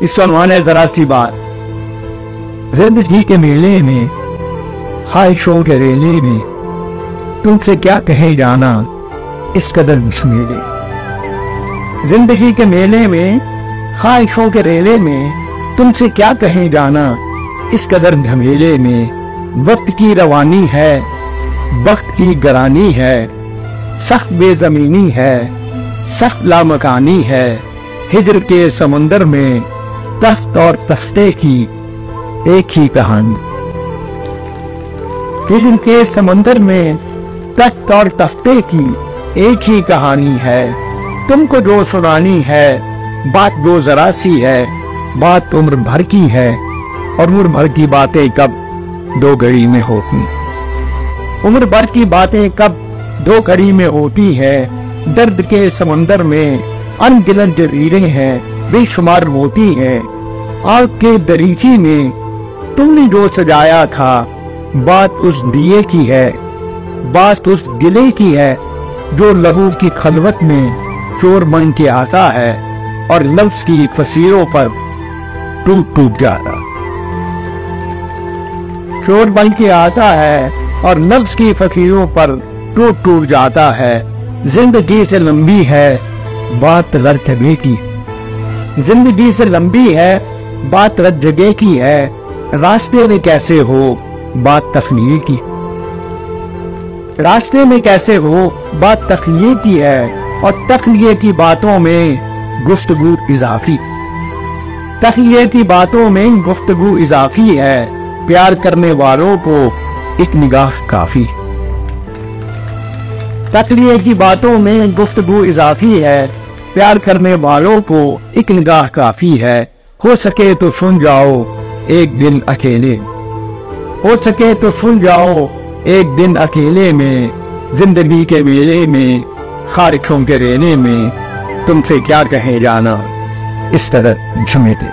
اس عنوان ہے ذرا سی بات. زندگی کے میلے میں خواہشوں کے ریلے میں تم سے کیا کہے جانا اس قدر میلے. زندگی کے میلے میں خواہشوں کے ریلے میں تم سے کیا کہے جانا اس قدر جھمیلے میں. وقت کی روانی ہے، وقت کی گرانی ہے، سخت بے زمینی ہے، سخت لامکانی ہے. ہجر کے سمندر میں تخت اور تختے کی ایک ہی کہانی. ہجر کے سمندر میں تخت اور تختے کی ایک ہی کہانی ہے. تم کو جو سنانی ہے بات دو ذرا سی ہے، بات عمر بھر کی ہے، اور عمر بھر کی باتیں کب دو گھڑی میں ہوتی. عمر بھر کی باتیں کب دو گھڑی میں ہوتی ہے. درد کے سمندر میں ان گنت جزیرے ہیں، بے شمار موتی ہیں. آگ کے دریچے میں تم نے جو سجایا تھا بات اس دیے کی ہے، بات اس گلے کی ہے جو لہو کی خلوت میں چور بن کے آتا ہے اور لفظ کی فصیلوں پر ٹوٹ ٹوٹ جاتا. چور بن کے آتا ہے اور لفظ کی فصیلوں پر ٹوٹ ٹوٹ جاتا ہے. زندگی سے لمبی ہے بات رت جگہ کی، زندگی سے لمبی ہے بات رت جگہ کی ہے. راستے میں کیسے ہو بات تخلیے کی، راستے میں کیسے ہو بات تخلیے کی ہے. اور تخلیے کی باتوں میں گفتگو اضافی، تخلیے کی باتوں میں گفتگو اضافی ہے. پیار کرنے والوں کو ایک نگاہ کافی، تخلیے کی باتوں میں گفتگو اضافی ہے. پیار کرنے والوں کو ایک نگاہ کافی ہے. ہو سکے تو سن جاؤ ایک دن اکیلے، ہو سکے تو سن جاؤ ایک دن اکیلے میں. زندگی کے میلے میں خواہشوں کے ریلے میں تم سے کیا کہے جانا اس طرح جھمیلے.